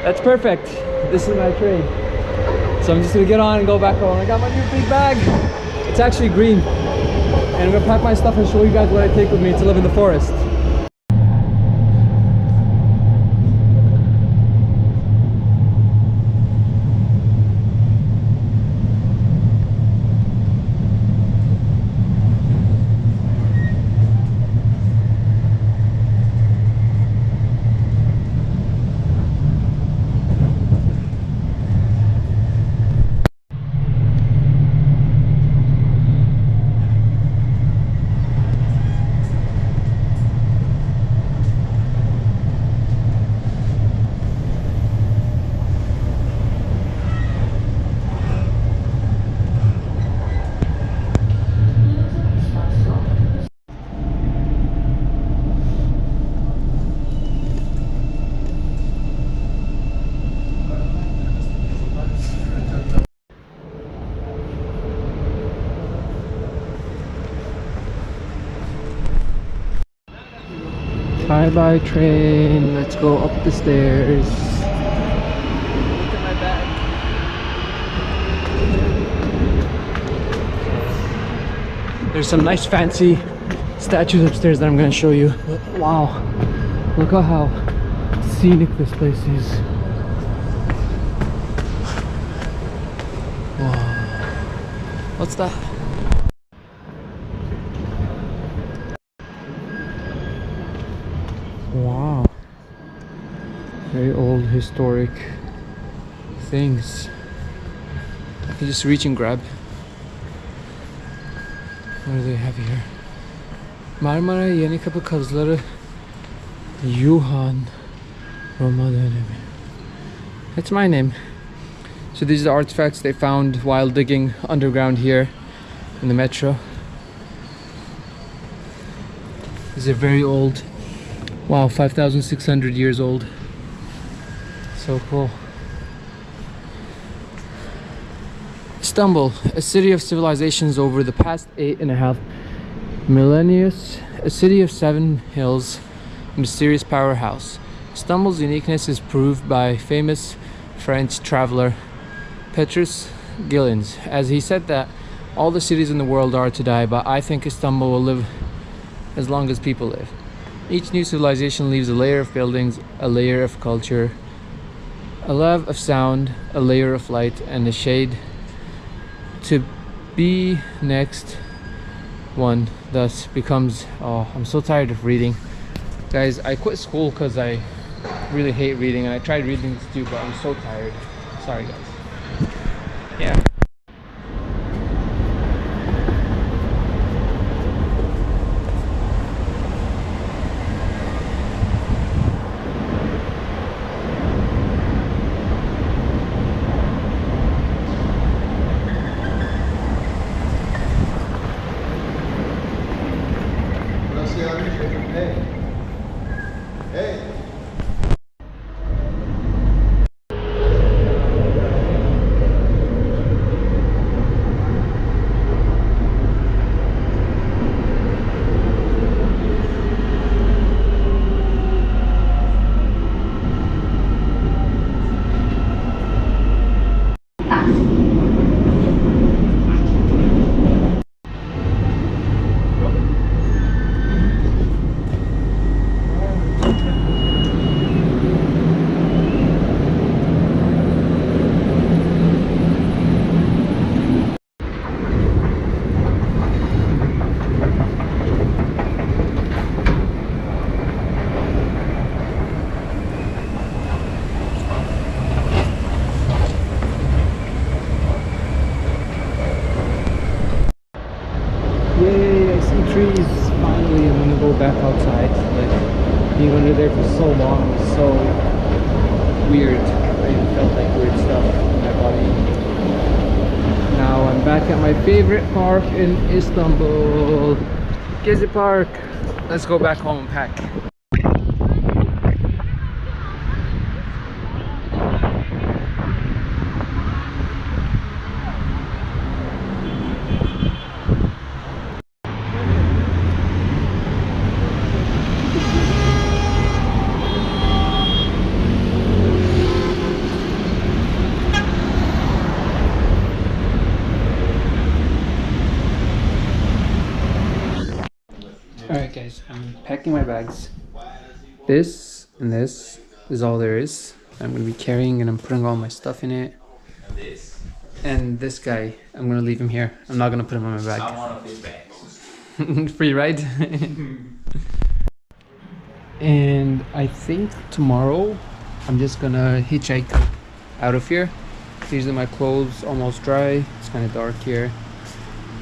That's perfect. This is my train. So I'm just gonna get on and go back home. I got my new big bag. It's actually green. And I'm gonna pack my stuff and show you guys what I take with me to live in the forest. Bye-bye train, let's go up the stairs. Look at my bag. There's some nice fancy statues upstairs that I'm gonna show you. Wow, look at how scenic this place is. Wow. What's that? Wow, very old historic things. I can just reach and grab. What do they have here? Marmara Yeni Kapı Kazıları Yuhan Roma dönemi. That's my name. So these are the artifacts they found while digging underground here in the metro. These are very old. Wow, 5,600 years old. So cool. Istanbul, a city of civilizations over the past 8.5 millennia, a city of 7 hills, a mysterious powerhouse. Istanbul's uniqueness is proved by famous French traveler Petrus Gillens, as he said that all the cities in the world are to die, but I think Istanbul will live as long as people live. Each new civilization leaves a layer of buildings, a layer of culture, a layer of sound, a layer of light, and a shade to be next one thus becomes. Oh, I'm so tired of reading. Guys, I quit school because I really hate reading, and I tried reading this too, but I'm so tired. Sorry guys. Yeah. Trees. Finally, I'm gonna go back outside. Like, being under there for so long was so weird. I even felt like weird stuff in my body. Now I'm back at my favorite park in Istanbul, Gezi Park. Let's go back home and pack. guys, I'm packing my bags. This and this is all there is. I'm gonna be carrying, and I'm putting all my stuff in it. And this guy, I'm gonna leave him here. I'm not gonna put him on my bag. I want one of his bags. Free ride. And I think tomorrow I'm just gonna hitchhike out of here. These are my clothes, almost dry. It's kind of dark here.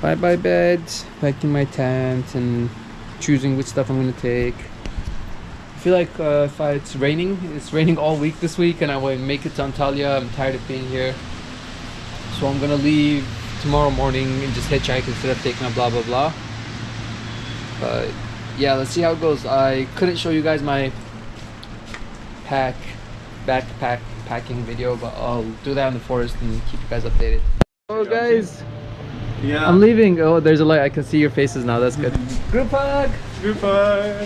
Bye bye bed, packing my tent and choosing which stuff I'm gonna take. I feel like it's raining all week this week, and I will make it to Antalya. I'm tired of being here, so I'm gonna leave tomorrow morning and just hitchhike instead of taking a blah blah blah. But yeah, let's see how it goes. I couldn't show you guys my backpack packing video, but I'll do that in the forest and keep you guys updated. Oh guys, Yeah. I'm leaving. Oh, there's a light. I can see your faces now. That's good. Group hug. Group hug.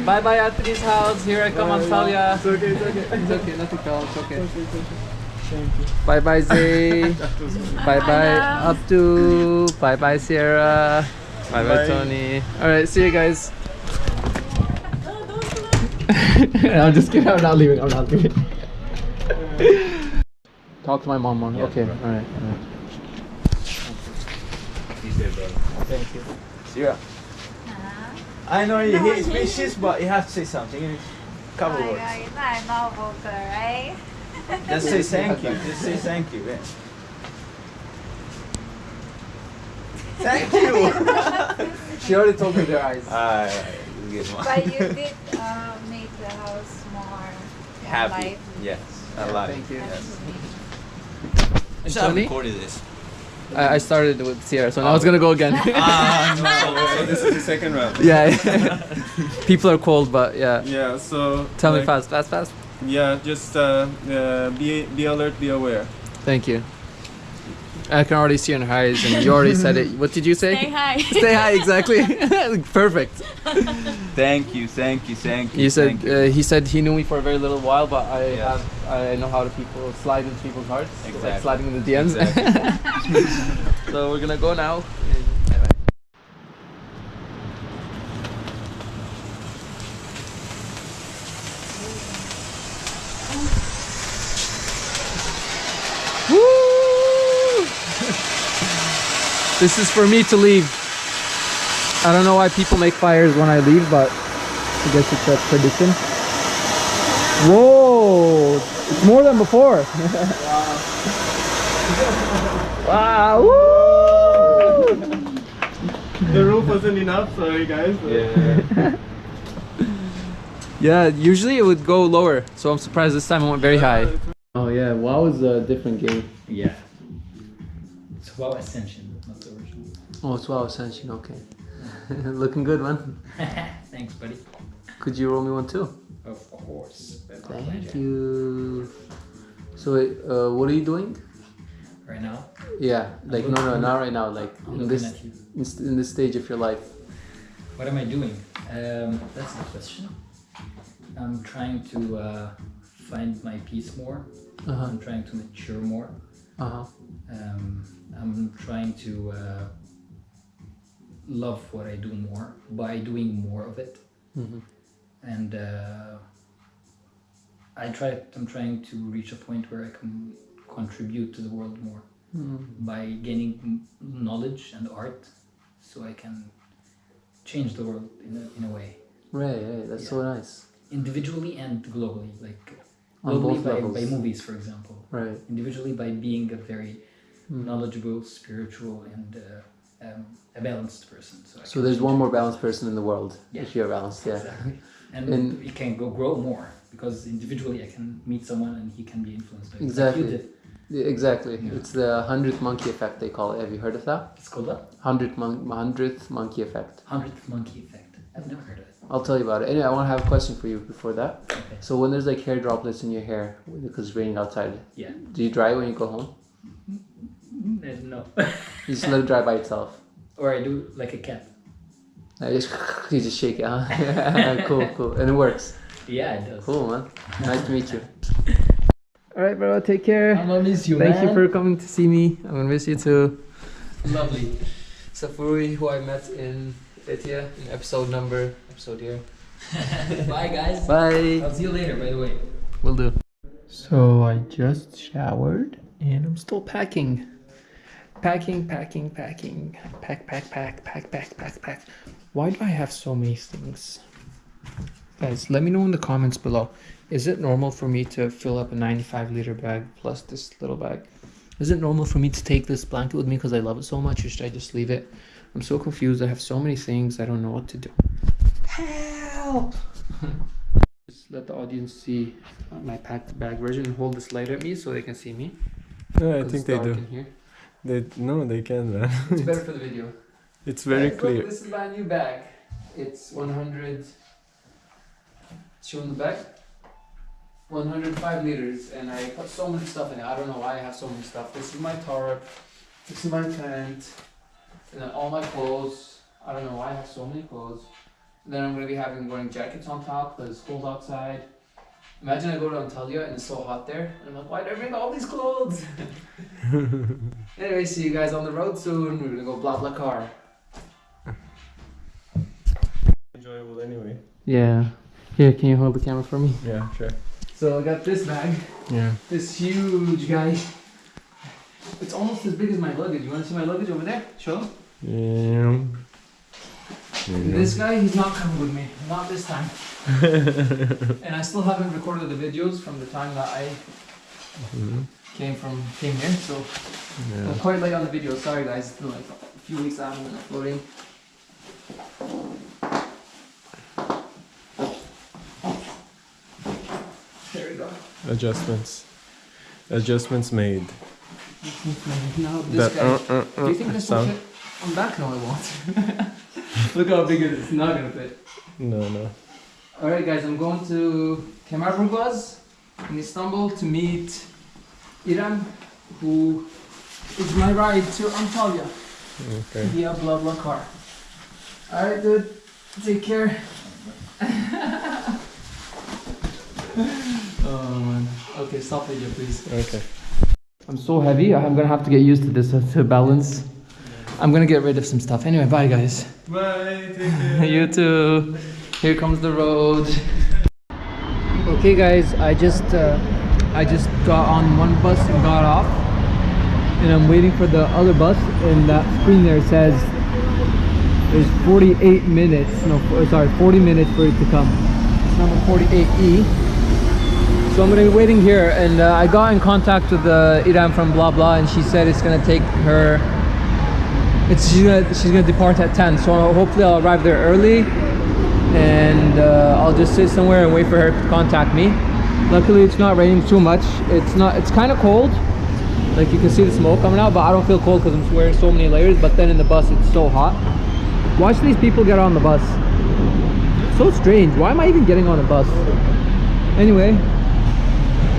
Bye bye Anthony's house. Here I come, Antalya. It's okay, it's okay. It's okay, nothing fell. It's okay. Thank you. Bye bye Zay. Bye bye Abdu. Bye bye Sierra. Bye bye Tony. Alright, see you guys. I'm just kidding. I'm not leaving. I'm not leaving. Talk to my mom more. Yeah, Okay. bro. Alright. He's there, bro. Thank you. Sierra. I know he hates speeches, but you have to say something. In a couple words. I'm not vocal, right? Just say thank you. Just say thank you. Yeah. Thank you. She already told me their eyes. Good one. But you did make the house more Happy. alive. Yes. I like it. Thank you. Yes. And I should have Tony? recorded this. I started with Sierra, so now it's gonna go again. So this is the second round. Yeah. People are cold, but yeah. Yeah, so Tell me like, fast. Yeah, just be alert, be aware. Thank you. I can already see in her eyes, and you already said it. What did you say? Stay high. Stay high, exactly. Perfect. Thank you. You said thank you. he said he knew me for a very little while, but Yes. I know how to slide into people's hearts. It's like Exactly. sliding in the DMs. Exactly. So we're gonna go now. Woo! This is for me to leave. I don't know why people make fires when I leave, but I guess it's a tradition. Whoa! It's more than before. Wow! Woo! The roof wasn't enough, sorry guys. Yeah. Yeah, usually it would go lower, so I'm surprised this time it went very high. Oh yeah, WoW is a different game. Yeah. It's WoW Ascension, not the original. Oh, it's WoW Ascension, okay. Looking good, man. Thanks, buddy. Could you roll me one too? Of course. Thank you. So, what are you doing? Right now, Yeah, like no, not right now. Like I'm in looking this, at you. in this stage of your life. What am I doing? That's the question. I'm trying to find my peace more. Uh-huh. I'm trying to mature more. Uh-huh. I'm trying to love what I do more by doing more of it. Mm-hmm. And I'm trying to reach a point where I can contribute to the world more by gaining knowledge and art, so I can change the world in a way, Right, that's so nice. individually and globally. Like On both globally levels. by movies, for example. Right. Individually by being a very knowledgeable, spiritual, and a balanced person. I So can there's change one more it. balanced person in the world. Yeah. If you're balanced, yeah. Exactly. And And- it can grow more, because individually I can meet someone and he can be influenced by me. Exactly. Like you did. Yeah, exactly. Yeah. It's the 100th monkey effect, they call it. Have you heard of that? It's called that? 100th monkey effect. 100th monkey effect. I've never heard of it. I'll tell you about it. Anyway, I want to have a question for you before that. Okay. So when there's like hair droplets in your hair because it's raining outside, Yeah. do you dry it when you go home? No. You just let it dry by itself. Or I do like a cat. You just shake it, huh? Cool. And it works. Yeah, it does. Cool, man. Nice to meet you. Alright, bro. Take care. I'm gonna miss you, Thank man. you for coming to see me. I'm gonna miss you too. Lovely. Safuri, who I met in Tetya, episode here. Bye, guys. Bye. I'll see you later, by the way. Will do. So I just showered and I'm still packing. Packing. Pack. Why do I have so many things? Guys, let me know in the comments below. Is it normal for me to fill up a 95-liter bag plus this little bag? Is it normal for me to take this blanket with me because I love it so much, or should I just leave it? I'm so confused. I have so many things. I don't know what to do. Help! Just let the audience see my packed bag version. Hold this light at me so they can see me. No, I think they do. Here. They can, man. It's better for the video. It's very Guys, clear. Look, this is my new bag. It's 100. Showing the back. 105 liters, and I put so much stuff in it. I don't know why I have so much stuff. This is my tarp. This is my tent. And then all my clothes. I don't know why I have so many clothes. And then I'm going to be wearing jackets on top because it's cold outside. Imagine I go to Antalya and it's so hot there. And I'm like, why did I bring all these clothes? Anyway, see you guys on the road soon. We're going to go Blabla car. Enjoyable anyway. Yeah. Here, can you hold the camera for me? Yeah, sure. So I got this bag. Yeah. This huge guy. It's almost as big as my luggage. You want to see my luggage over there? Show. Yeah. This guy, he's not coming with me. Not this time. And I still haven't recorded the videos from the time that I came here. So I'm quite late on the video. Sorry guys. It's been like a few weeks I haven't been uploading. There we go. Adjustments made. Now this guy. Do you think this will sound? fit on the back? No, it won't. Look how big it is. It's not gonna fit. No. Alright guys, I'm going to Kemerburgaz in Istanbul to meet Iram, who is my ride to Antalya Okay. via Blabla car. Alright dude, take care. Oh man. Okay, stop video please. Okay. I'm so heavy, I'm gonna have to get used to this to balance. I'm gonna get rid of some stuff. Anyway, bye guys. Bye. Take care. You too. Here comes the road. Okay guys, I just got on one bus and got off, and I'm waiting for the other bus, and that screen there says there's 48 minutes. No, sorry, 40 minutes for it to come. It's number 48E. So I'm gonna be waiting here, and I got in contact with Iram from Blabla, and she said it's gonna take her. She's gonna depart at 10, so hopefully I'll arrive there early, and I'll just sit somewhere and wait for her to contact me. Luckily it's not raining too much. It's kind of cold, like you can see the smoke coming out, but I don't feel cold because I'm wearing so many layers. But then in the bus it's so hot. Watch these people get on the bus. So strange. Why am I even getting on a bus? Anyway,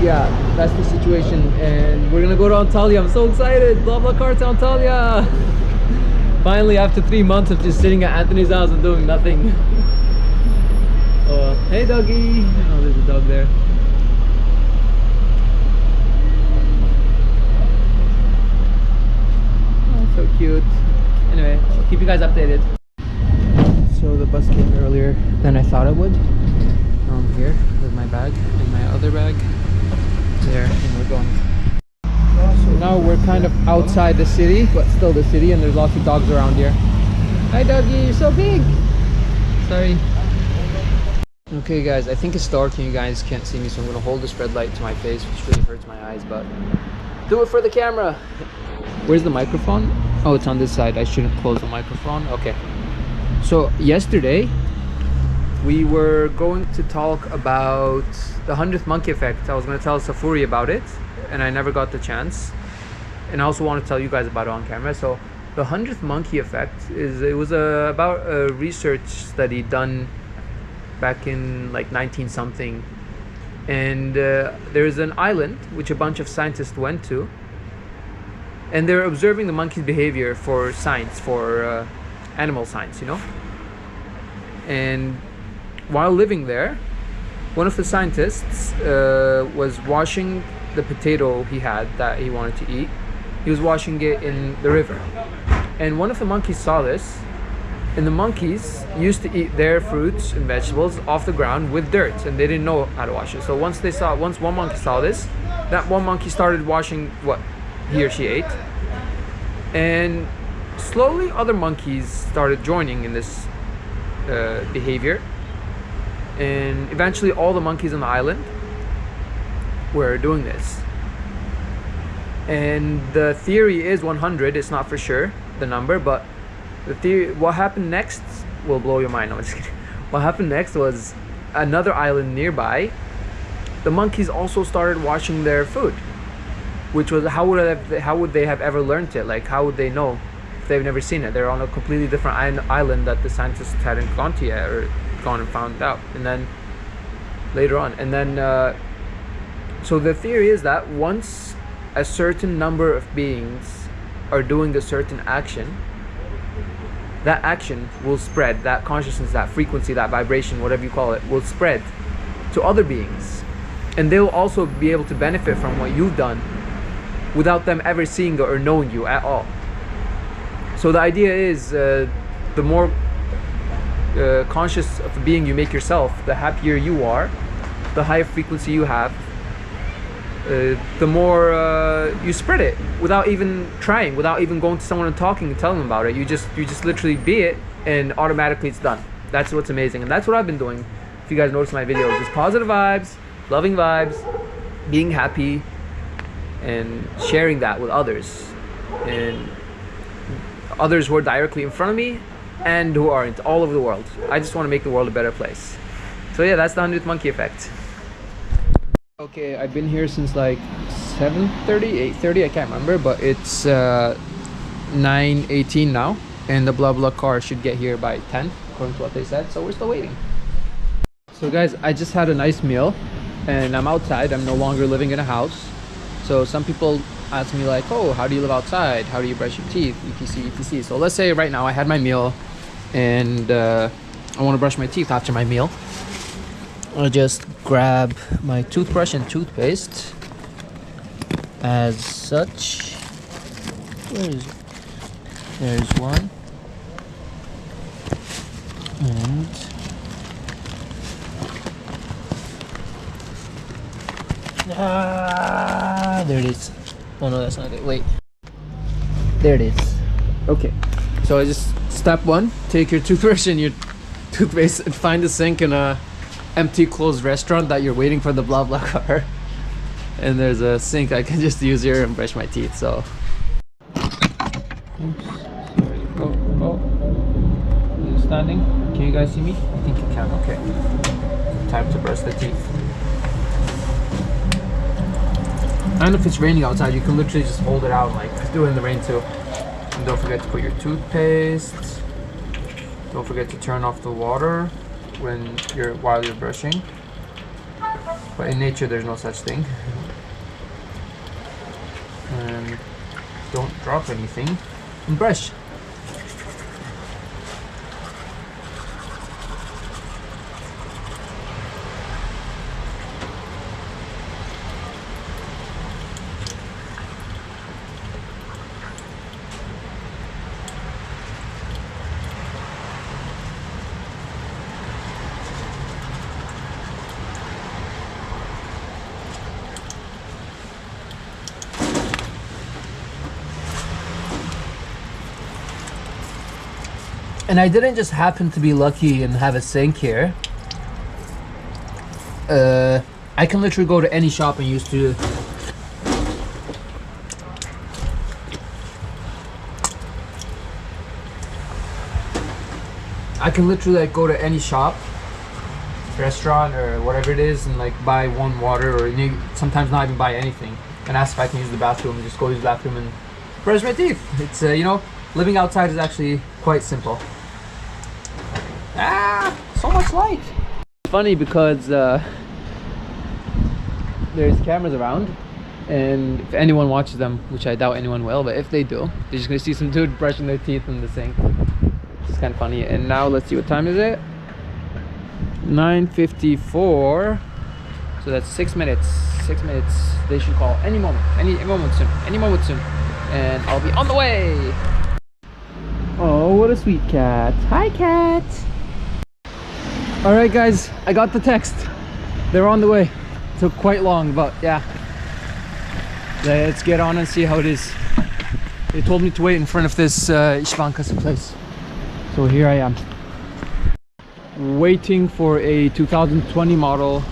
yeah, that's the situation, and we're gonna go to Antalya. I'm so excited. Blabla car to Antalya. Finally, after 3 months of just sitting at Anthony's house and doing nothing. Hey doggy. Oh, there's a dog there. Oh, so cute. Anyway, I'll keep you guys updated. So the bus came earlier than I thought it would. Now I'm here with my bag and my other bag there, and we're going. So now we're kind of outside the city, but still the city, and there's lots of dogs around here. Hi doggy, you're so big! Sorry. Okay guys, I think it's dark and you guys can't see me, so I'm gonna hold this red light to my face, which really hurts my eyes, but do it for the camera! Where's the microphone? Oh, it's on this side. I shouldn't close the microphone. Okay. So yesterday, we were going to talk about the 100th monkey effect. I was going to tell Safuri about it, and I never got the chance. And I also want to tell you guys about it on camera. So the 100th monkey effect was about a research study done back in like 19 something. And there's an island which a bunch of scientists went to, and they're observing the monkey's behavior for science, for animal science, you know. And while living there, one of the scientists was washing the potato he had that he wanted to eat. He was washing it in the river, and one of the monkeys saw this, And the monkeys used to eat their fruits and vegetables off the ground with dirt, and they didn't know how to wash it. So once one monkey saw this, that one monkey started washing what he or she ate, and slowly other monkeys started joining in this behavior, and eventually all the monkeys on the island were doing this. And the theory is 100. It's not for sure the number, but the theory, what happened next will blow your mind. No, I'm just kidding. What happened next was another island nearby. The monkeys also started washing their food, which was how would they have ever learned it? Like, how would they know if they've never seen it? They're on a completely different island that the scientists hadn't gone to yet, or gone and found out, and then later on, and then so the theory is that once a certain number of beings are doing a certain action, that action will spread, that consciousness, that frequency, that vibration, whatever you call it, will spread to other beings, and they'll also be able to benefit from what you've done without them ever seeing it or knowing you at all. So the idea is the more conscious of a being you make yourself, the happier you are, the higher frequency you have, the more you spread it without even trying, without even going to someone and talking and telling them about it. You just literally be it, and automatically it's done. That's what's amazing, and that's what I've been doing. If you guys notice my videos, just positive vibes, loving vibes, being happy, and sharing that with others, and others who are directly in front of me and who aren't, all over the world. I just want to make the world a better place. So yeah, that's the 100th monkey effect. Okay, I've been here since like 7:30, 8:30, I can't remember, but it's 9:18 now, and the Blabla car should get here by 10 according to what they said, so we're still waiting. So guys, I just had a nice meal and I'm outside. I'm no longer living in a house. So some people ask me like, oh, how do you live outside? How do you brush your teeth? etc, etc. So let's say right now I had my meal and I want to brush my teeth after my meal. I'll just grab my toothbrush and toothpaste as such. Where is it? There's one. And there it is. Oh no, that's not it. Wait. There it is. Okay. So I just, step one, take your toothbrush and your toothpaste and find a sink in a empty closed restaurant that you're waiting for the Blabla car. And there's a sink I can just use here and brush my teeth. So oops. Oh. Is it standing? Can you guys see me? I think you can. Okay. Time to brush the teeth. And if it's raining outside, you can literally just hold it out, like do it in the rain too. And don't forget to put your toothpaste. Don't forget to turn off the water while you're brushing. But in nature, there's no such thing. And don't drop anything. And brush. And I didn't just happen to be lucky and have a sink here. I can literally go to any shop and used to like go to any shop, restaurant or whatever it is, and like buy one water, or sometimes not even buy anything, and ask if I can use the bathroom, and just go use the bathroom and brush my teeth. It's you know, living outside is actually quite simple. So much light. Funny because there's cameras around, and if anyone watches them, which I doubt anyone will, but if they do, they're just gonna see some dude brushing their teeth in the sink. It's kind of funny. And now let's see, what time is it? 9:54. So that's 6 minutes. 6 minutes. They should call any moment soon, and I'll be on the way. Oh, what a a sweet cat. Hi, cat. All right, guys, I got the text. They're on the way. Took quite long, but yeah. Let's get on and see how it is. They told me to wait in front of this İş Bankası place. So here I am. Waiting for a 2020 model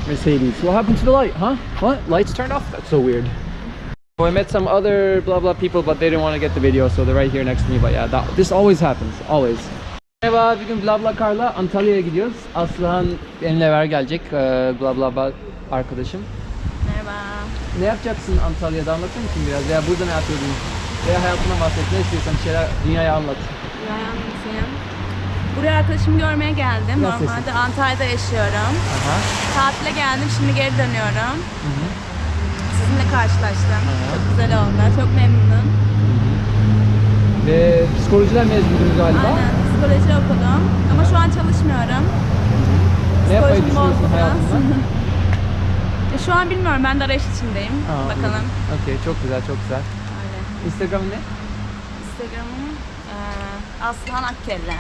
Mercedes. What happened to the light, huh? What? Lights turned off? That's so weird. So I met some other blah blah people, but they didn't want to get the video, so they're right here next to me. But yeah, this always happens, always. Merhaba, bir gün Blabla Car'la Antalya'ya gidiyoruz. Aslıhan benimle beraber gelecek. Blabla arkadaşım. Merhaba. Ne yapacaksın Antalya'da, anlatır mısın biraz? Veya burada ne yapıyordun? Veya hayatından bahset, ne istiyorsan bir şeyler dünyaya anlat. Dünyayı anlatayım. Buraya arkadaşımı görmeye geldim. Biraz Normalde Antalya'da yaşıyorum. Aha. Tatile geldim, şimdi geri dönüyorum. Sizinle karşılaştım. Çok güzel oldu. Çok memnunum. Ve psikolojiler mezunuyuz galiba. Aynen. Psikoloji okudum. Ama şu an çalışmıyorum. Ne yapmayı Psikolojim düşünüyorsun bozdu biraz. hayatında? Şu an bilmiyorum. Ben de arayış içindeyim. Bakalım. Okey, çok güzel, çok güzel. Öyle. Instagram ne? Instagram'ım Aslıhan Akkelle.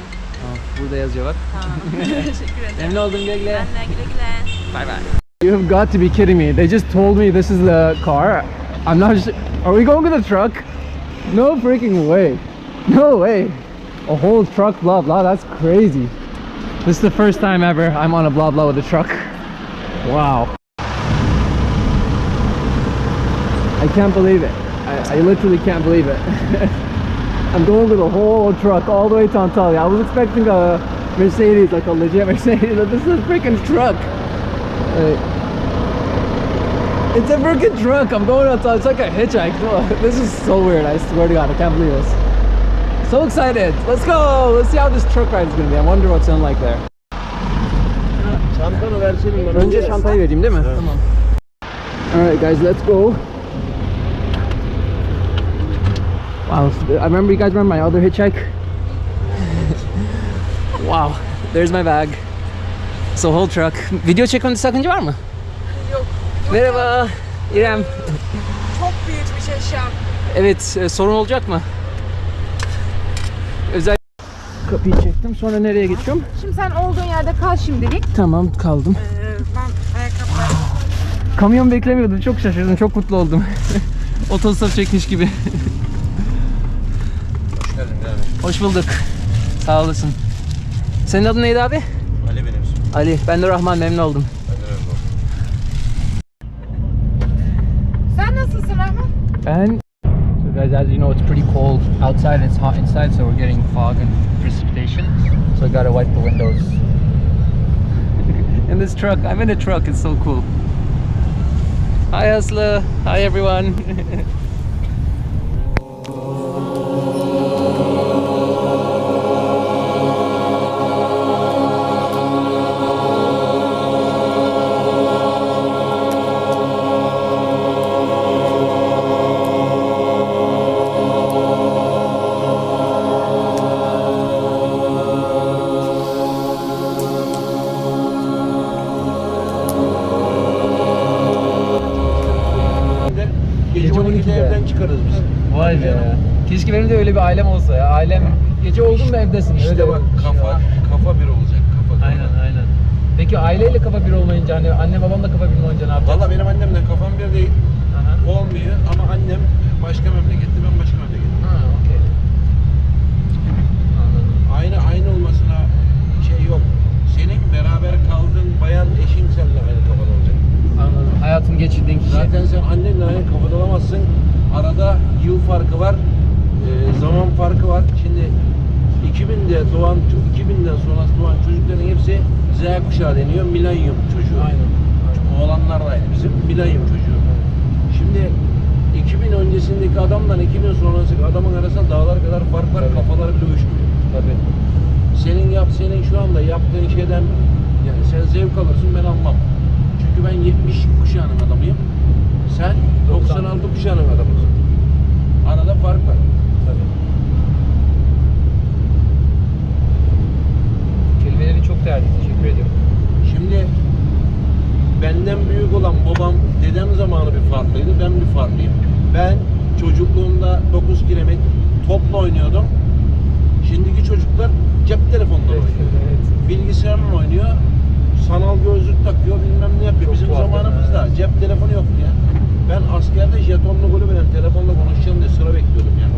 Burada yazıyor bak. Tamam. Teşekkür ederim. Memnun oldum, güle güle. Ben de güle güle. Bye bye. You have got to be kidding me. They just told me this is the car. I'm not sure. Are we going with a truck? No freaking way. No way. A whole truck, blah blah. That's crazy. This is the first time ever I'm on a blah blah with a truck. Wow. I can't believe it. I literally can't believe it. I'm going with a whole truck all the way to Antalya. I was expecting a Mercedes, like a legit Mercedes, but this is a freaking truck. It's a freaking truck. I'm going outside. It's like a hitchhike. This is so weird. I swear to God, I can't believe this. So excited. Let's go. Let's see how this truck ride is going to be. I wonder what's in like there. Çantanı versene bana. Önce çantayı vereyim değil mi? Tamam. Alright guys, let's go. Wow, I remember, you guys remember my other hitchhike? Wow, there's my bag. So whole truck. Video çekmemde sakınca var mı? Yok. Merhaba İrem. Çok büyük bir şey şu an. Evet, sorun olacak mı? Özel kapıyı çektim. Sonra nereye geçiyorum? Şimdi sen olduğun yerde kal şimdilik. Tamam, kaldım. Ben ayakkabılarımı... Kamyon beklemiyordum. Çok şaşırdım. Çok mutlu oldum. Otostop çekmiş gibi. Hoş geldin abi. Hoş bulduk. Sağ olasın. Senin adın neydi abi? Ali benim ismim. Ali. Ben de Rahman. Memnun oldum. Ben de öyle oldum. Sen nasılsın Rahman? And so guys, as you know, it's pretty cold outside and it's hot inside, so we're getting fog and precipitation. So I gotta wipe the windows. In this truck, I'm in a truck. It's so cool. Hi Aslı. Hi everyone. Gece 12'de evden çıkarız biz. Vay be ya. Keşke benim de öyle bir ailem olsa ya. Ailem gece oldun mu evdesin. İşte Öyle bak bir şey var. kafa bir olacak. Kafa. Aynen. Peki aileyle kafa bir olmayınca, hani anne babamla kafa bir olmayınca ne yapacaksın? Valla benim annemle kafam bir değil. Aha. Olmuyor ama annem başka memlekette, ben başka memlekette. Ha, okey. Anladım. Aynı olmasına şey yok. Senin beraber kaldığın bayan eşin seninle aynı kafada olacak. Anladım. Hayatım geçirdiğin kişi. Zaten sen annenle aynı kafada olamazsın. Arada yıl farkı var, zaman farkı var. Şimdi 2000'den sonra doğan çocukların hepsi Z kuşağı deniyor, milenyum çocuğu. Aynen. Oğlanlar da aynı bizim, milenyum çocuğu. Şimdi 2000 öncesindeki adamla 2000 sonrasındaki adamın arasında dağlar kadar fark var, Tabii. kafaları bile uyuşmuyor. Tabii. Senin şu anda yaptığın şeyden yani sen zevk alırsın, ben almam. Çünkü ben 70 kuşağının adamıyım. Sen 96 kuşağının adamısın. Arada fark var. Tabii. Kelimelerin çok değerli. Teşekkür ediyorum. Şimdi benden büyük olan babam, dedem zamanı bir farklıydı, ben bir farklıyım. Ben çocukluğumda 9 kilometre topla oynuyordum. Şimdiki çocuklar cep telefonla oynuyor. Bilgisayarla oynuyor. Sanal gözlük takıyor, bilmem ne yapıyor. Bizim zamanımızda cep telefonu yoktu ya. Ben askerde jetonlu kulübeden telefonla konuşacağım diye sıra bekliyordum ya.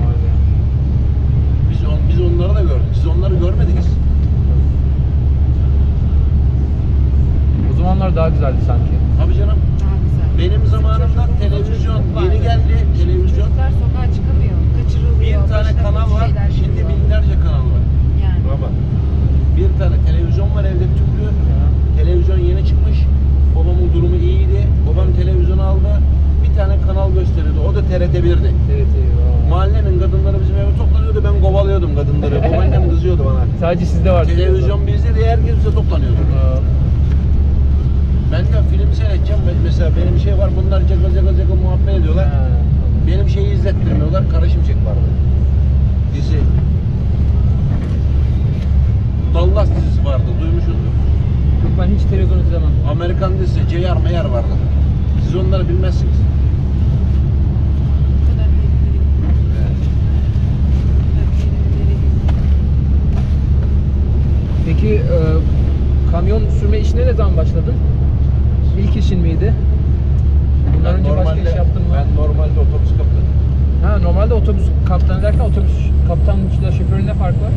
Biz onları da gördük. Siz onları görmediniz. O zamanlar daha güzeldi sanki. Tabii canım. Daha güzel. Benim zamanımda televizyon yeni geldi. Televizyon. Çocuklar sokağa çıkamıyor. Kaçırılıyor. Bir tane başına kanal kötü var. şeyler Şimdi geliyor. binlerce kanal var. Yani. Baba. Bir tane televizyon var evde tüplü. Televizyon yeni çıkmış. Babamın durumu iyiydi. Babam televizyonu aldı. Bir tane kanal gösteriyordu. O da TRT 1'di. Mahallenin kadınları bizim eve toplanıyordu. Ben kovalıyordum kadınları. Babaannem kızıyordu bana. Sadece sizde var. Televizyon bizde diye herkes bize toplanıyordu. Ben de film seyredeceğim. Mesela benim şey var. Bunlar cakal muhabbet ediyorlar. Benim şeyi izlettirmiyorlar. Kara Şimşek vardı. Dizi. Dallas dizisi vardı. Duymuşsundur. Yok, ben hiç televizyon izlemem. Amerikan dizisi. Ceyar Meyar vardı. Siz onları bilmezsiniz. Bu kadar bilgileri- Peki kamyon sürme işine ne zaman başladın? İlk işin miydi? Bundan önce başka iş yaptın mı? Ben normalde otobüs kaptanım. Ha, normalde otobüs kaptanı derken otobüs kaptanla şoförün ne farkı var?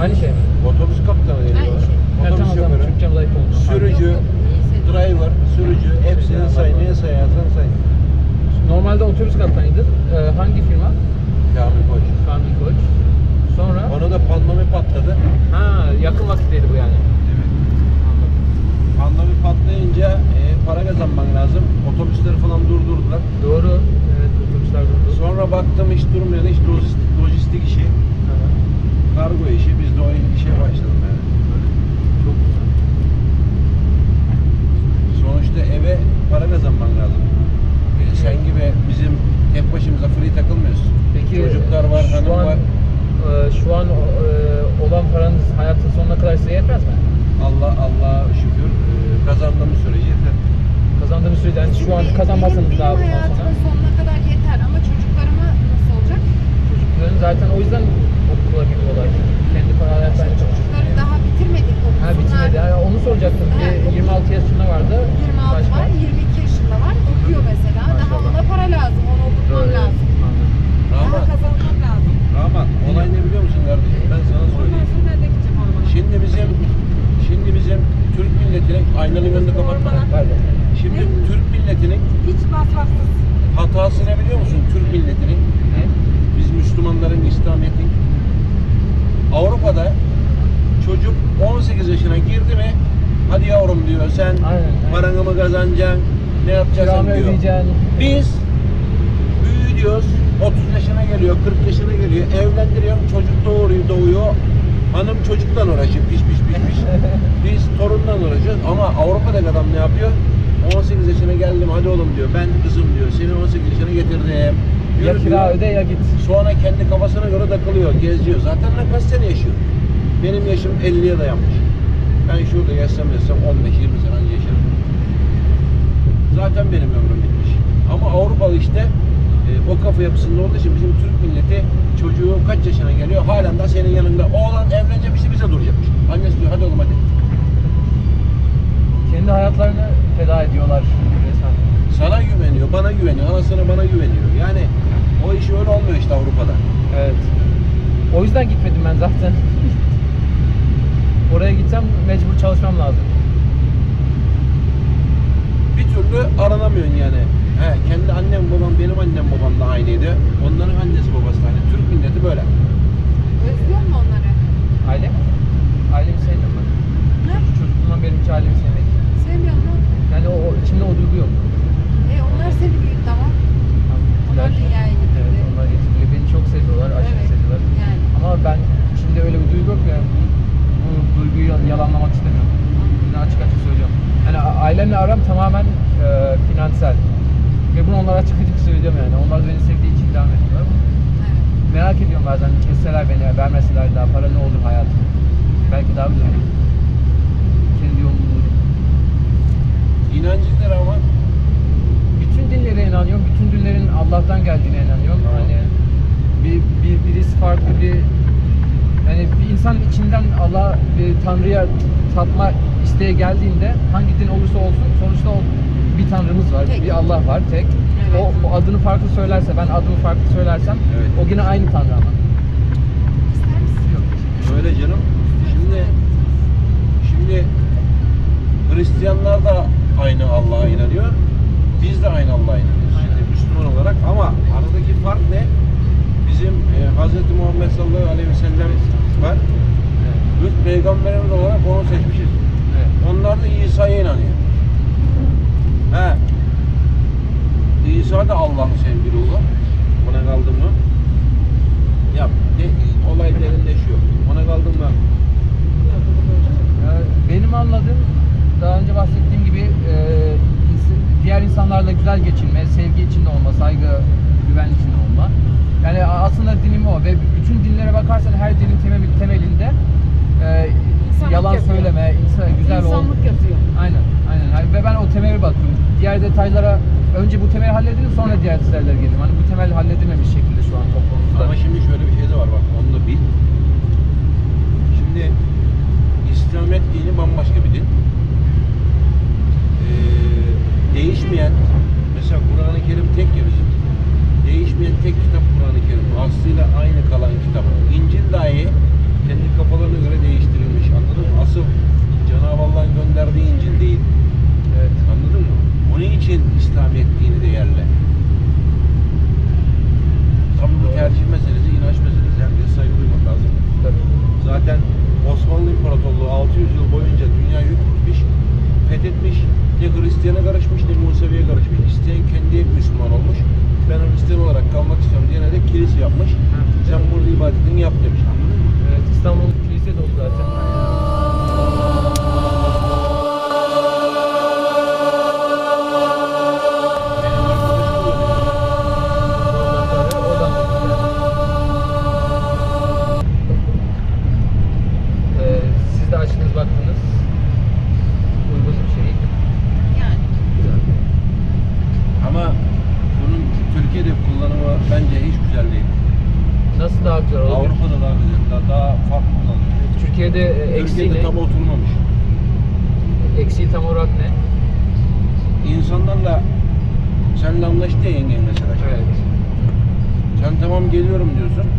Aynı şey mi? Otobüs kaptanı geliyor. şey. Ha, Otobüs tamam, şoförü. Türkçem zayıf oldu. Sürücü, Yok, iyi senin. driver, sürücü, hepsini say. Neye sayarsan say. Normalde otobüs kaptanıydın. Hangi firma? Kamil Koç. Kamil Koç. Sonra? Onu da pandemi patladı. Ha, yakın vakitteydi bu yani. Pandemi patlayınca para kazanman lazım. Otobüsleri falan durdurdular. Doğru. Evet, otobüsler durdu. Sonra baktım hiç durmuyor. Hiç lojistik işi, kargo işi. Biz de o işe başladım yani. Çok güzel. Sonuçta eve para kazanman lazım. Sen gibi bizim tek başımıza free takılmıyoruz. Peki Çocuklar var, hanım var. Şu an olan paranız hayatın sonuna kadar size yetmez mi? Allah'a şükür kazandığımız sürece yeter. Kazandığınız sürece yani şu an kazanmazsanız benim daha bundan sonra. hayatımın sonuna kadar yeter ama çocuklarıma nasıl olacak? Çocukların zaten o yüzden okula gidiyorlar. Kendi para hayatlarını çok Çocukları daha bitirmedik okusunlar. Ha, bitmedi. Yani onu soracaktım. Ha, Bir 26 yaşında vardı. 26 Başka? var, 22 yaşında var. Okuyor mesela. Daha Maşallah. ona para lazım. Onu okutmam Doğru. lazım. Anladım. Daha Rahman, kazanmam lazım. Rahman, olay ne biliyor musun kardeşim? Ben sana Ondan söyleyeyim. sonra nerede gideceğim ormana? Şimdi bizim Türk milletinin aynanın önünde kapatma. Pardon. Şimdi Türk milletinin Hiç masrafsız. hatası ne biliyor musun? Türk milletinin, Ne? biz Müslümanların, İslamiyet'in, Avrupa'da çocuk 18 yaşına girdi mi hadi yavrum diyor sen Aynen. paranı mı kazanacaksın, ne yapacaksın Kiramı diyor. ödeyeceksin. Biz büyü diyoruz, 30 yaşına geliyor, 40 yaşına geliyor, evlendiriyorum, çocuk doğuyor, hanım çocuktan uğraşıyor, piş. Biz torundan uğraşıyoruz ama Avrupa'daki adam ne yapıyor? 18 yaşına geldim hadi oğlum diyor, ben kızım diyor, seni 18 yaşına getirdim. Ya Yürü kira diyor. öde ya git. Sonra kendi kafasına göre takılıyor, geziyor. Zaten ben kaç sene yaşıyorum? Benim yaşım 50'ye dayanmış. Ben şurada yaşsam 15-20 sene önce yaşarım. Zaten benim ömrüm bitmiş. Ama Avrupalı işte o kafa yapısında olduğu için bizim Türk milleti çocuğu kaç yaşına geliyor halen de senin yanında. Oğlan evlenecek işte bize duracakmış. Annesi diyor hadi oğlum hadi. Kendi hayatlarını feda ediyorlar resmen. Sana güveniyor, bana güveniyor, anasına bana güveniyor. Yani o iş öyle olmuyor işte Avrupa'da. Evet. O yüzden gitmedim ben zaten. Oraya gitsem mecbur çalışmam lazım. Bir türlü aranamıyorsun yani. Kendi annem babam, benim annem babam da aynıydı. Onların annesi babası da aynı. Türk milleti böyle. Özlüyor musun onları? Aile? Ailemi sevmiyorum ben. Ne? Çocukluğumdan beri hiç ailemi sevmedim. Sevmiyor musun? Yani o içimde o duygu yok. Onlar seni büyüttü ama. Onlar dünyaya getirdi. Evet, onlar getirdi. Beni çok seviyorlar, aşırı Evet. seviyorlar. Yani. Ama ben içimde öyle bir duygu yok ya. Bu duyguyu yalanlamak istemiyorum. Bunu açık söylüyorum. Yani ailemle aram tamamen finansal. Ve bunu onlara açık söylüyorum yani. Onlar da beni sevdiği için devam ediyorlar. Evet. Merak ediyorum bazen kesseler beni, vermeseler daha para ne olur hayatım. Belki daha güzel olur. Kendi yolunu bulurum. İnancıdır ama Bütün dinlere inanıyorum. Bütün dinlerin Allah'tan geldiğine inanıyorum. Tamam. Hani birisi farklı bir bir insan içinden Allah Tanrı'ya tapma isteğe geldiğinde hangi din olursa olsun sonuçta bir Tanrımız var, bir Allah var tek. O adını farklı söylerse, ben adımı farklı söylersem o yine aynı Tanrı ama. Öyle canım. Şimdi Hristiyanlar da aynı Allah'a inanıyor. Biz de aynı Allah'a inanıyoruz. Yani Müslüman olarak ama aradaki fark ne? Bizim Hz. Muhammed sallallahu aleyhi ve sellem var. İlk peygamberimiz olarak onu seçmişiz. Onlar da İsa'ya inanıyor. İsa da Allah'ın sevgili oğlu. Ona kaldı mı? Yap. Olay derinleşiyor. Ona kaldı mı? Benim anladığım, daha önce bahsettiğim gibi diğer insanlarla güzel geçinme, sevgi içinde olma, saygı, güven içinde olma. Yani aslında dinim o ve bütün dinlere bakarsan her dinin temelinde yalan yapıyor. söyleme, güzel ol. İnsanlık yatıyor. Aynen. Ve ben o temele bakıyorum. Diğer detaylara önce bu temeli halledelim, sonra diğer detaylara gelelim. Hani bu temel halledilmemiş şekilde şu an toplumumuzda. Ama şimdi şöyle bir şey de var bak, onu da bil. Şimdi İslamiyet dini bambaşka bir din. Değişmeyen, mesela Kur'an-ı Kerim tek ya bizim. Değişmeyen tek kitap Kur'an-ı Kerim. Aslıyla aynı kalan kitap. İncil dahi kendi kafalarına göre değiştirilmiş. Anladın mı? Asıl Cenab-ı Allah'ın gönderdiği İncil değil. Evet. Anladın mı? Onun için İslamiyet dini değerli. Tabii bu tercih meselesi, inanç meselesi. Herkese saygı duymak lazım. Tabii. Zaten Osmanlı İmparatorluğu 600 yıl boyunca dünyayı hükmetmiş, fethetmiş. Ne Hristiyan'a karışmış, ne Musevi'ye karışmış. İsteyen kendi Müslüman olmuş. Ben Hristiyan olarak kalmak istiyorum diyene de kilise yapmış. Sen burada ibadetini yap demiş. Anladın mı? Evet, İstanbul kilise dolu zaten. Siz de açtınız, baktınız. Uygun bir şey. Yani. Ama bunun Türkiye'de kullanımı bence hiç güzel değil. Nasıl daha güzel olur? Avrupa'da daha güzel, daha farklı kullanılıyor. Türkiye'de eksiği Türkiye'de ne? tam oturmamış. Eksiği tam olarak ne? İnsanlarla seninle anlaştı ya yengen mesela. Evet. Sen tamam geliyorum diyorsun.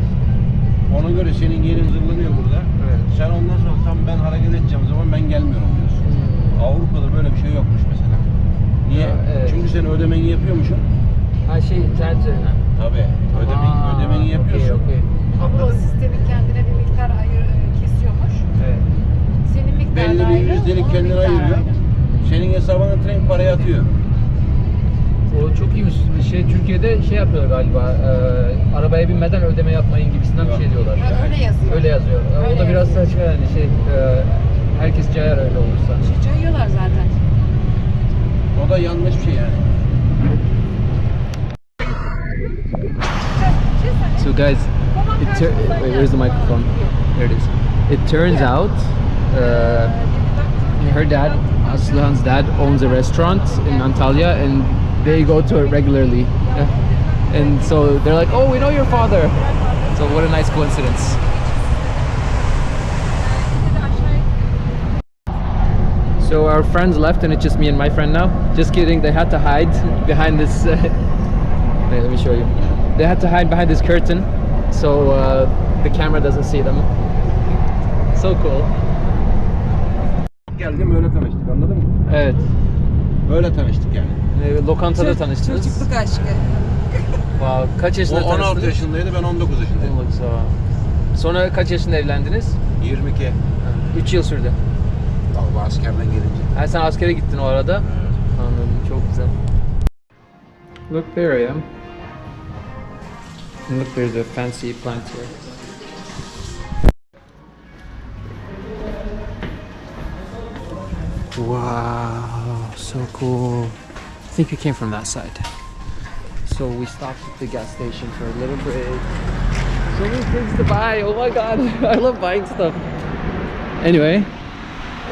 Ona göre senin yerin zırlanıyor burada. Evet. Sen ondan sonra tam ben hareket edeceğim zaman ben gelmiyorum diyorsun. Avrupa'da böyle bir şey yokmuş mesela. Niye? Ya, evet. Çünkü sen ödemeni yapıyormuşsun. Her şey internet üzerinden. Tabii. Ödemeni yapıyorsun. Okay. Ama o sistemin kendine bir miktar kesiyormuş. Evet. Senin miktarın Belli ayrı, bir yüzdelik onun kendine miktarı ayırıyor. ayrı. Senin hesabına tren parayı atıyor. O çok iyiymiş. Türkiye'de şey yapıyorlar galiba. Arabaya binmeden ödeme yapmayın gibisinden bir şey diyorlar. Ha, öyle yazıyor. Öyle yazıyor. Öyle O da biraz yazıyor. saçma yani herkes cayar öyle olursa. Cayıyorlar zaten. O da yanlış bir şey yani. So guys, where's the microphone? There it is. It turns out her dad, Aslan's dad, owns a restaurant in Antalya, and they go to it regularly. And so they're like, "Oh, we know your father." So what a nice coincidence. So our friends left, and it's just me and my friend now. Just kidding. They had to hide behind this. Wait, let me show you. They had to hide behind this curtain, so the camera doesn't see them. So cool. Geldim öyle tanıştık, anladın mı? Evet. Öyle tanıştık yani. Lokantada tanıştınız. Çocukluk aşkı. Wow. Kaç O yaşında 16 tanıştınız? yaşındaydı, ben 19 yaşındaydım. Sonra kaç yaşında evlendiniz? 22. 3 yıl sürdü. Vallahi askerden gelince. Ha, sen askere gittin o arada. Anladım, çok güzel. Look, there I am. And look, there's a fancy plant here. Wow, so cool. I think it came from that side. So we stopped at the gas station for a little break. So many things to buy. Oh my god, I love buying stuff. Anyway,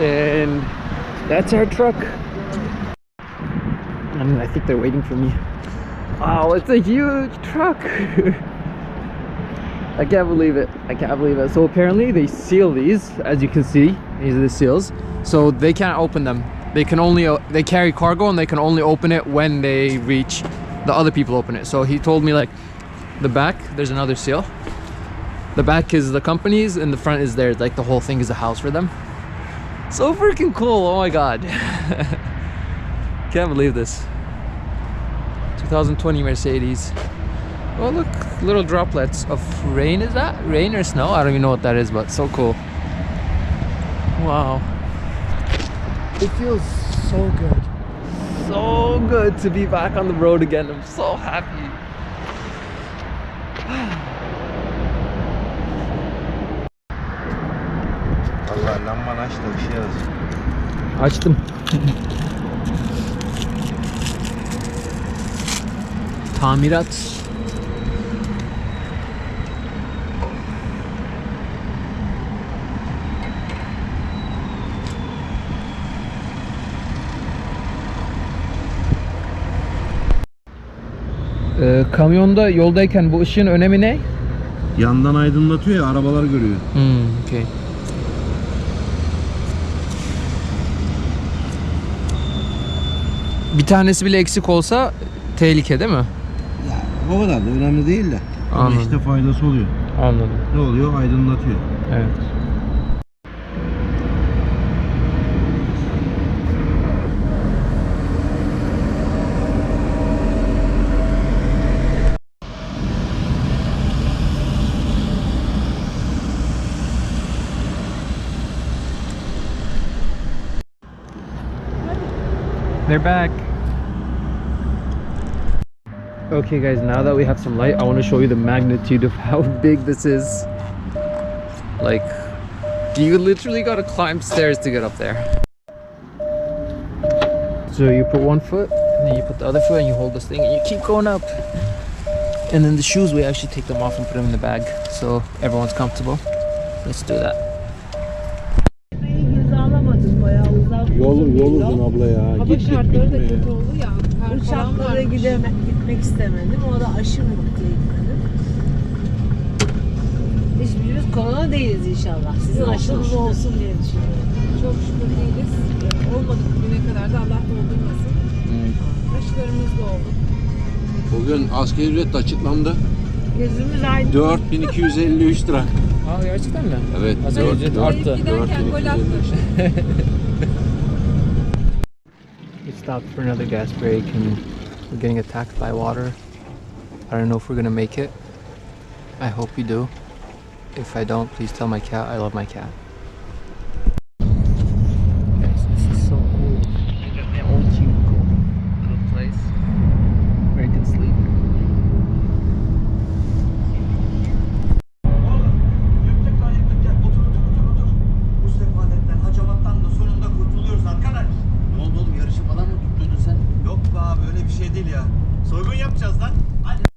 and that's our truck. And I think they're waiting for me. Wow, it's a huge truck. I can't believe it. I can't believe it. So apparently they seal these, as you can see. These are the seals. So they can't open them. They can only, they carry cargo and they can only open it when they reach, the other people open it. So he told me like the back, there's another seal. The back is the company's and the front is theirs. Like the whole thing is a house for them. So freaking cool. Oh my God. Can't believe this. 2020 Mercedes. Oh look, little droplets of rain. Is that rain or snow? I don't even know what that is, but so cool. Wow. It feels so good. So good to be back on the road again. I'm so happy. Allah lamban aç da ışığı yazın. Açtım. Tamirat. Kamyonda yoldayken bu ışığın önemi ne? Yandan aydınlatıyor ya, arabalar görüyor. Okay. Bir tanesi bile eksik olsa tehlike değil mi? Ya o kadar da önemli değil de. Ama Anladım. işte faydası oluyor. Anladım. Ne oluyor? Aydınlatıyor. Evet. They're back. Okay guys, now that we have some light, I want to show you the magnitude of how big this is. Like, you literally gotta climb stairs to get up there. So you put one foot, and then you put the other foot, and you hold this thing, and you keep going up. And then the shoes, we actually take them off and put them in the bag, so everyone's comfortable. Let's do that. Yol uzun abla ya. Hava şartları da kötü oldu ya. Uçaklara gitmek istemedim. O da aşı mutlu gitmedim. Hiçbirimiz korona değiliz inşallah. Sizin aşınız olsun diye düşünüyorum. Çok şükür değiliz. Olmadık bugüne kadar da Allah doldurmasın. Aşılarımız da oldu. Bugün asgari ücret açıklandı. Gözümüz aydın. 4253 lira. Aa, gerçekten mi? Evet. Asgari ücret arttı. Giderken gol attı. We stopped for another gas break and we're getting attacked by water. I don't know if we're gonna make it. I hope we do. If I don't, please tell my cat I love my cat. Guys, this is so cool. I got my own cubicle, little place where I can sleep. Bu sefaletten, hacamattan da sonunda kurtuluyoruz arkadaş. Ne oldu oğlum, yarışı falan mı tutturdun sen? Yok be abi, öyle bir şey değil ya. Soygun yapacağız lan. Hadi.